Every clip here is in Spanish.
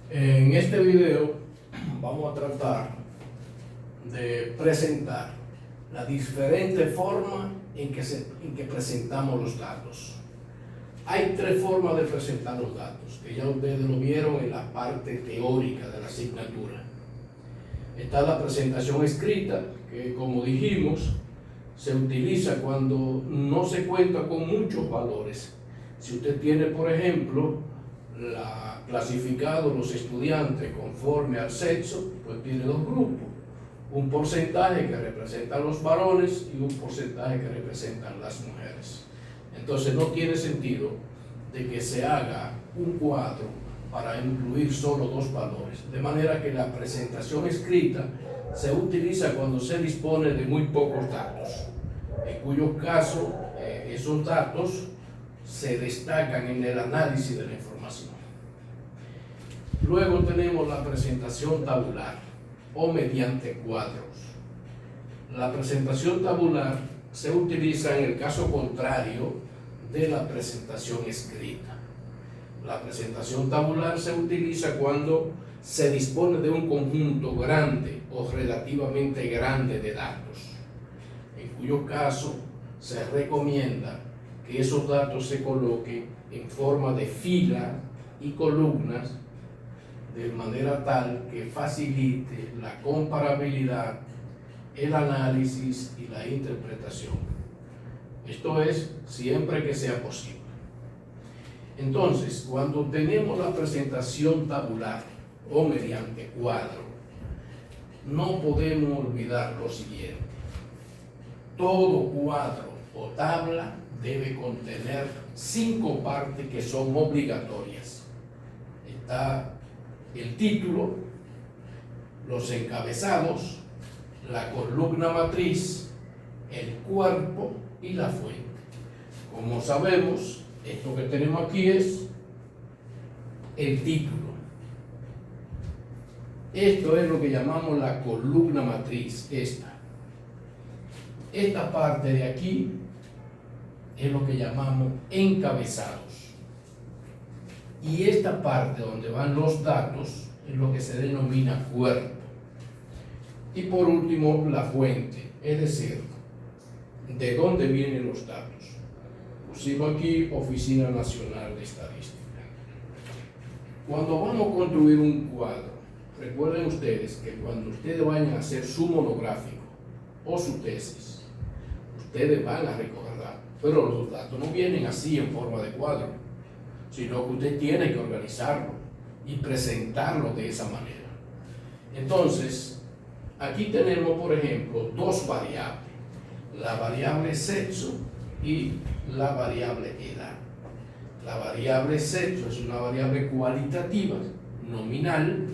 En este video vamos a tratar de presentar la diferente forma en que presentamos los datos. Hay tres formas de presentar los datos, que ya ustedes lo vieron en la parte teórica de la asignatura. Está la presentación escrita, que como dijimos, se utiliza cuando no se cuenta con muchos valores. Si usted tiene, por ejemplo, clasificado los estudiantes conforme al sexo, pues tiene dos grupos. Un porcentaje que representa a los varones y un porcentaje que representan las mujeres. Entonces no tiene sentido de que se haga un cuadro para incluir solo dos valores. De manera que la presentación escrita se utiliza cuando se dispone de muy pocos datos, en cuyo caso esos datos se destacan en el análisis de la información. Luego tenemos la presentación tabular o mediante cuadros. La presentación tabular se utiliza en el caso contrario de la presentación escrita. La presentación tabular se utiliza cuando se dispone de un conjunto grande o relativamente grande de datos, en cuyo caso se recomienda que esos datos se coloquen en forma de fila y columnas de manera tal que facilite la comparabilidad, el análisis y la interpretación. Esto es siempre que sea posible. Entonces, cuando tenemos la presentación tabular o mediante cuadro, no podemos olvidar lo siguiente. Todo cuadro o tabla debe contener 5 partes que son obligatorias. Está el título, los encabezados, la columna matriz, el cuerpo y la fuente. Como sabemos, esto que tenemos aquí es el título. Esto es lo que llamamos la columna matriz, Esta parte de aquí es lo que llamamos encabezados. Y esta parte donde van los datos es lo que se denomina cuerpo. Y por último, la fuente, es decir, de dónde vienen los datos. Pusimos aquí Oficina Nacional de Estadística. Cuando vamos a construir un cuadro, recuerden ustedes que cuando ustedes vayan a hacer su monográfico o su tesis, ustedes van a recordar, pero los datos no vienen así en forma de cuadro, sino que usted tiene que organizarlo y presentarlo de esa manera. Entonces, aquí tenemos, por ejemplo, dos variables, la variable sexo y la variable edad. La variable sexo es una variable cualitativa, nominal,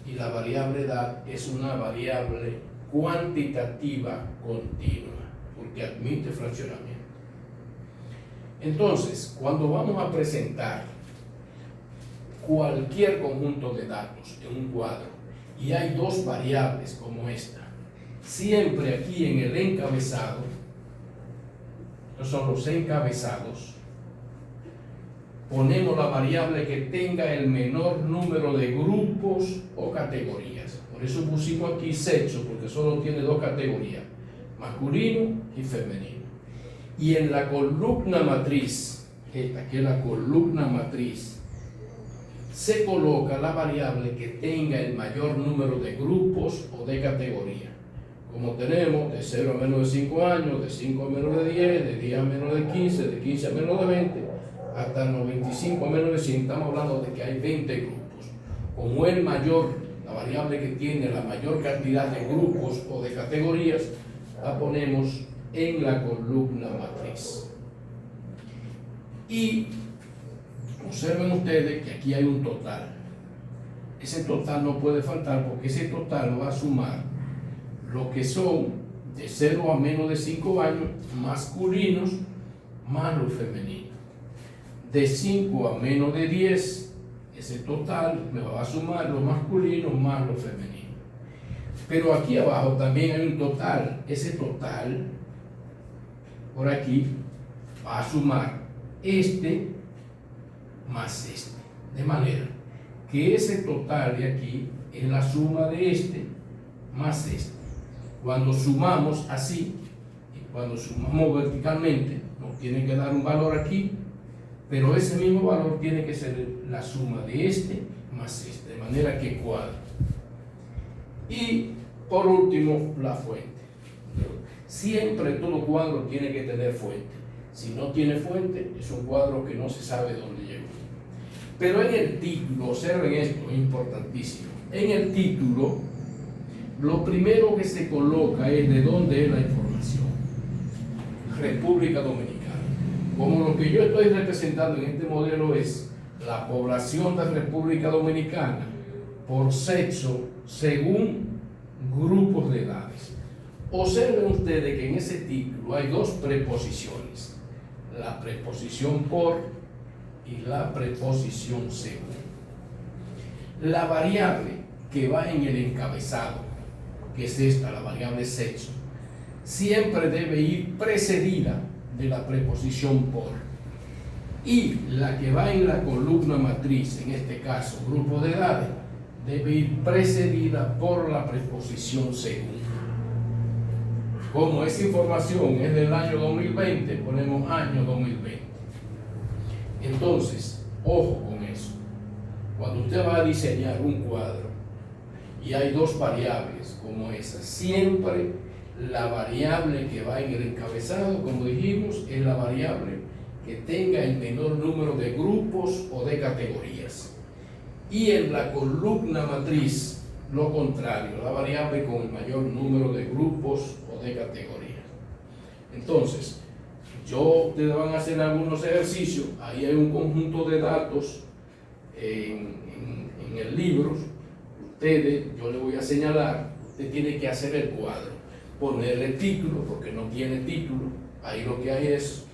y la variable edad es una variable cuantitativa continua, porque admite fraccionamiento. Entonces, cuando vamos a presentar cualquier conjunto de datos en un cuadro y hay dos variables como esta, siempre aquí en el encabezado, estos son los encabezados, ponemos la variable que tenga el menor número de grupos o categorías. Por eso pusimos aquí sexo, porque solo tiene dos categorías, masculino y femenino. Y en la columna matriz, esta que es la columna matriz, se coloca la variable que tenga el mayor número de grupos o de categorías. Como tenemos de 0 a menos de 5 años, de 5 a menos de 10, de 10 a menos de 15, de 15 a menos de 20, hasta 95 a menos de 100, estamos hablando de que hay 20 grupos. Como el mayor, la variable que tiene la mayor cantidad de grupos o de categorías, la ponemos en la columna matriz. Y observen ustedes que aquí hay un total. Ese total no puede faltar porque ese total va a sumar lo que son de 0 a menos de 5 años masculinos más los femeninos. De 5 a menos de 10, ese total me va a sumar los masculinos más los femeninos. Pero aquí abajo también hay un total. Ese total, por aquí, va a sumar este más este. De manera que ese total de aquí es la suma de este más este. Cuando sumamos así, y cuando sumamos verticalmente, nos tiene que dar un valor aquí, pero ese mismo valor tiene que ser la suma de este más este, de manera que cuadra. Y por último, la fuente. Siempre todo cuadro tiene que tener fuente. Si no tiene fuente, es un cuadro que no se sabe dónde llegó. Pero en el título, observen esto, es importantísimo. En el título, lo primero que se coloca es de dónde es la información. República Dominicana. Como lo que yo estoy representando en este modelo es la población de República Dominicana por sexo según grupos de edades. Observen ustedes que en ese título hay dos preposiciones, la preposición por y la preposición según. La variable que va en el encabezado, que es esta, la variable sexo, siempre debe ir precedida de la preposición por, y la que va en la columna matriz, en este caso grupo de edades, debe ir precedida por la preposición según. Como esa información es del año 2020, ponemos año 2020. Entonces, ojo con eso. Cuando usted va a diseñar un cuadro y hay dos variables como esa, siempre la variable que va en el encabezado, como dijimos, es la variable que tenga el menor número de grupos o de categorías. Y en la columna matriz, lo contrario, la variable con el mayor número de grupos o de categorías. Entonces, ustedes van a hacer algunos ejercicios, ahí hay un conjunto de datos en el libro. Yo le voy a señalar, usted tiene que hacer el cuadro, ponerle título, porque no tiene título, ahí lo que hay es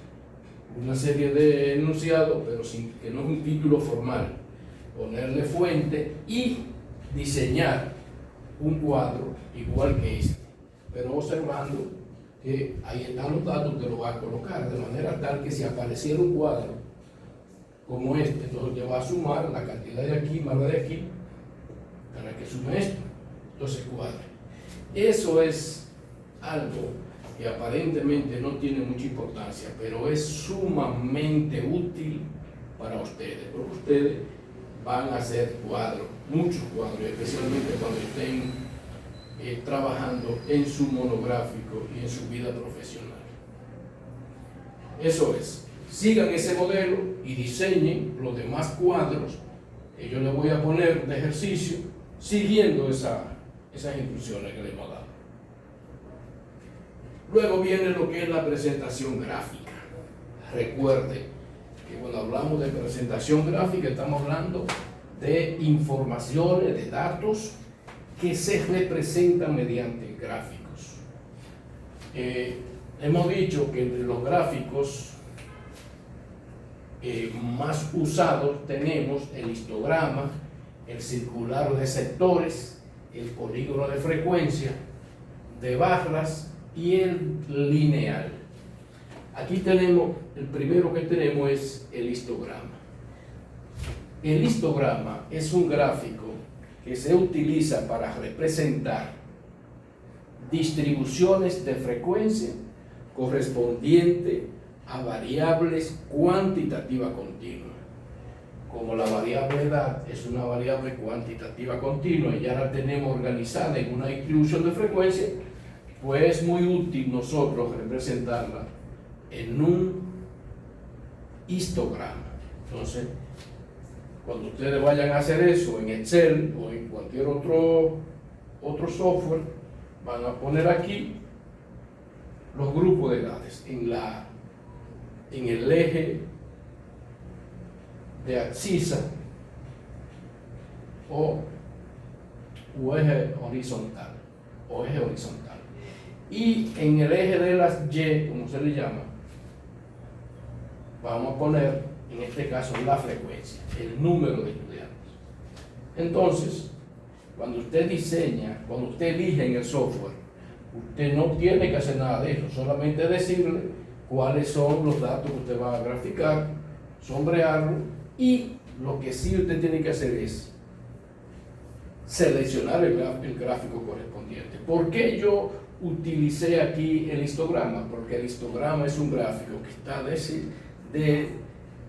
una serie de enunciados, pero que no es un título formal, ponerle fuente y diseñar un cuadro igual que este, pero observando que ahí están los datos que lo va a colocar, de manera tal que si apareciera un cuadro como este, entonces ya va a sumar la cantidad de aquí más la de aquí, para que sume esto, entonces cuadre. Eso es algo que aparentemente no tiene mucha importancia, pero es sumamente útil para ustedes, porque ustedes van a hacer cuadros, muchos cuadros, especialmente cuando estén trabajando en su monográfico y en su vida profesional. Eso es, sigan ese modelo y diseñen los demás cuadros que yo les voy a poner de ejercicio, siguiendo esas instrucciones que les hemos dado. Luego viene lo que es la presentación gráfica. Recuerden que cuando hablamos de presentación gráfica estamos hablando de informaciones, de datos que se representan mediante gráficos. Hemos dicho que entre los gráficos más usados tenemos el histograma, el circular de sectores, el polígono de frecuencia, de barras y el lineal. Aquí tenemos, el primero que tenemos es el histograma. El histograma es un gráfico que se utiliza para representar distribuciones de frecuencia correspondiente a variables cuantitativas continuas. Como la variable edad es una variable cuantitativa continua y ya la tenemos organizada en una distribución de frecuencia, pues es muy útil nosotros representarla en un histograma. Entonces, cuando ustedes vayan a hacer eso en Excel o en cualquier otro software, van a poner aquí los grupos de edades en el eje de abscisa o eje horizontal y en el eje de las Y, como se le llama, vamos a poner en este caso la frecuencia, el número de estudiantes. Entonces, cuando usted diseña, cuando usted elige en el software, usted no tiene que hacer nada de eso, solamente decirle cuáles son los datos que usted va a graficar, sombrearlo, y lo que sí usted tiene que hacer es seleccionar el gráfico correspondiente. ¿Por qué yo utilicé aquí el histograma? Porque el histograma es un gráfico que está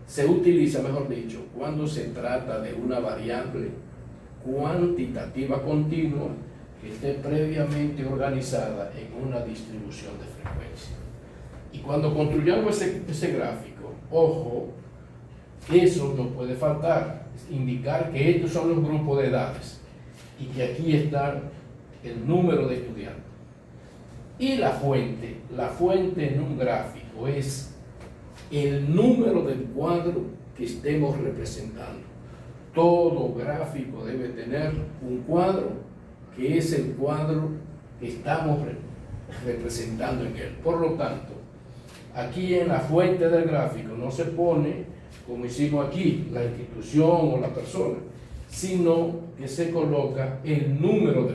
se utiliza, mejor dicho, cuando se trata de una variable cuantitativa continua que esté previamente organizada en una distribución de frecuencia. Y cuando construyamos ese gráfico, ojo, eso no puede faltar, es indicar que estos son los grupos de edades y que aquí está el número de estudiantes. Y la fuente en un gráfico es el número del cuadro que estemos representando. Todo gráfico debe tener un cuadro que es el cuadro que estamos representando en él. Por lo tanto, aquí en la fuente del gráfico no se pone, como hicimos aquí, la institución o la persona, sino que se coloca el número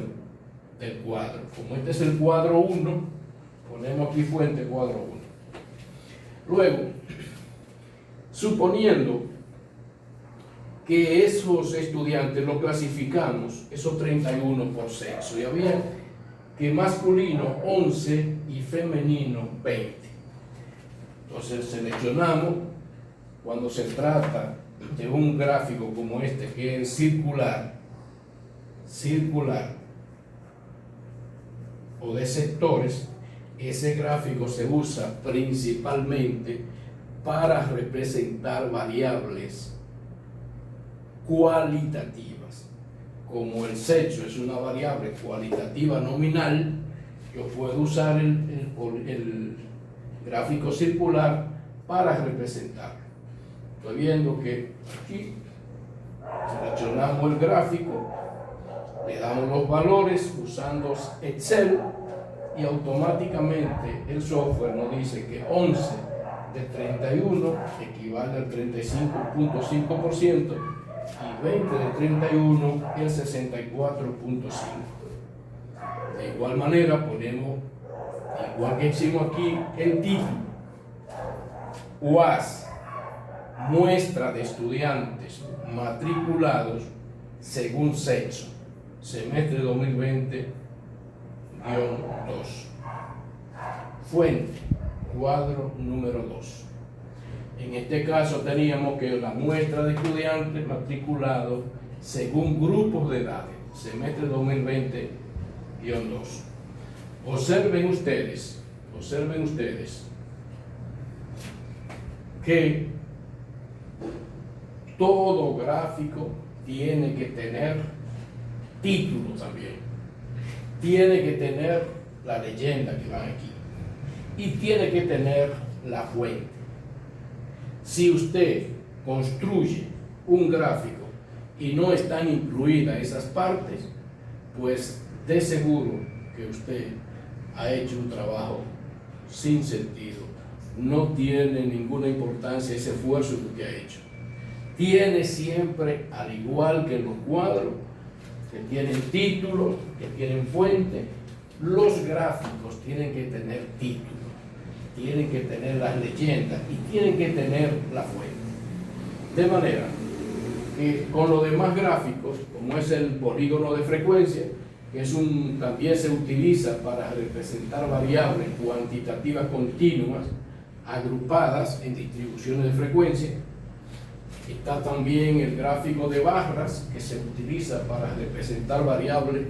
del cuadro. Como este es el cuadro 1, ponemos aquí fuente cuadro 1. Luego, suponiendo que esos estudiantes los clasificamos, esos 31 por sexo, y había que masculino 11 y femenino 20. Entonces seleccionamos, cuando se trata de un gráfico como este, que es circular, o de sectores, ese gráfico se usa principalmente para representar variables cualitativas. Como el sexo es una variable cualitativa nominal, yo puedo usar el gráfico circular para representarlo. Estoy viendo que aquí seleccionamos el gráfico, le damos los valores usando Excel y automáticamente el software nos dice que 11 de 31 equivale al 35.5% y 20 de 31 el 64.5%. De igual manera ponemos, igual que hicimos aquí, el título: UAS, muestra de estudiantes matriculados según sexo, semestre 2020-2. Fuente, cuadro número 2. En este caso teníamos que la muestra de estudiantes matriculados según grupos de edades, semestre 2020-2. Observen ustedes que todo gráfico tiene que tener título también, tiene que tener la leyenda que va aquí y tiene que tener la fuente. Si usted construye un gráfico y no están incluidas esas partes, pues de seguro que usted ha hecho un trabajo sin sentido. No tiene ninguna importancia ese esfuerzo que usted ha hecho. Tiene siempre, al igual que los cuadros, que tienen títulos, que tienen fuente, los gráficos tienen que tener título, tienen que tener las leyendas y tienen que tener la fuente. De manera que con los demás gráficos, como es el polígono de frecuencia, que también se utiliza para representar variables cuantitativas continuas agrupadas en distribuciones de frecuencia. Está también el gráfico de barras, que se utiliza para representar variables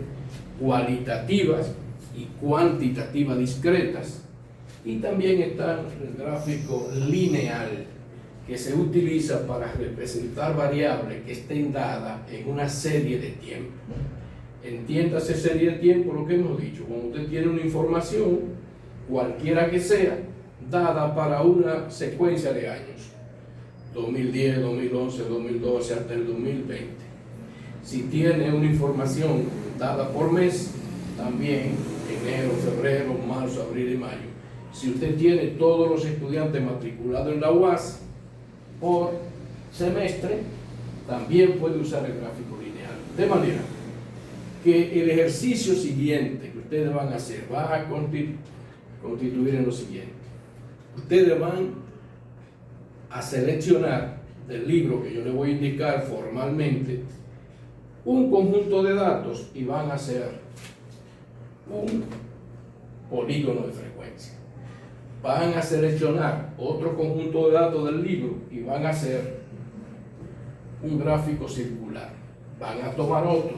cualitativas y cuantitativas discretas. Y también está el gráfico lineal, que se utiliza para representar variables que estén dadas en una serie de tiempo. Entiéndase serie de tiempo lo que hemos dicho. Cuando usted tiene una información, cualquiera que sea, dada para una secuencia de años, 2010, 2011, 2012 hasta el 2020. Si tiene una información dada por mes, también enero, febrero, marzo, abril y mayo. Si usted tiene todos los estudiantes matriculados en la UAS por semestre, también puede usar el gráfico lineal. De manera que el ejercicio siguiente que ustedes van a hacer va a constituir en lo siguiente. Ustedes van a seleccionar del libro que yo les voy a indicar formalmente un conjunto de datos y van a hacer un polígono de frecuencia. Van a seleccionar otro conjunto de datos del libro y van a hacer un gráfico circular. Van a tomar otro,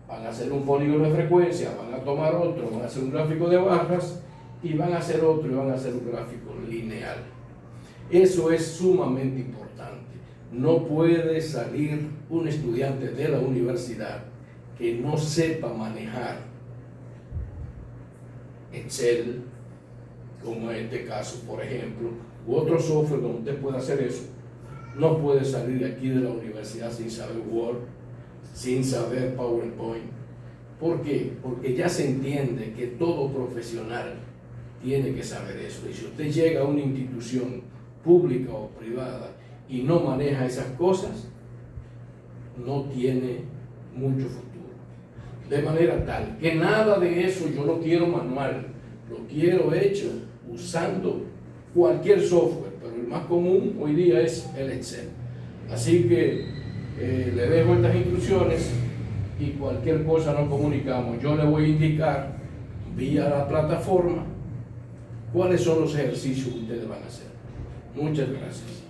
van a hacer un polígono de frecuencia, van a tomar otro, van a hacer un gráfico de barras y van a hacer otro y van a hacer un gráfico lineal. Eso es sumamente importante. No puede salir un estudiante de la universidad que no sepa manejar Excel, como en este caso, por ejemplo, u otro software donde usted puede hacer eso. No puede salir de aquí de la universidad sin saber Word, sin saber PowerPoint. ¿Por qué? Porque ya se entiende que todo profesional tiene que saber eso. Y si usted llega a una institución pública o privada y no maneja esas cosas, no tiene mucho futuro. De manera tal que nada de eso yo lo quiero manual, lo quiero hecho usando cualquier software, pero el más común hoy día es el Excel. Así que le dejo estas instrucciones y cualquier cosa nos comunicamos. Yo le voy a indicar vía la plataforma cuáles son los ejercicios que ustedes van a hacer. Muchas gracias.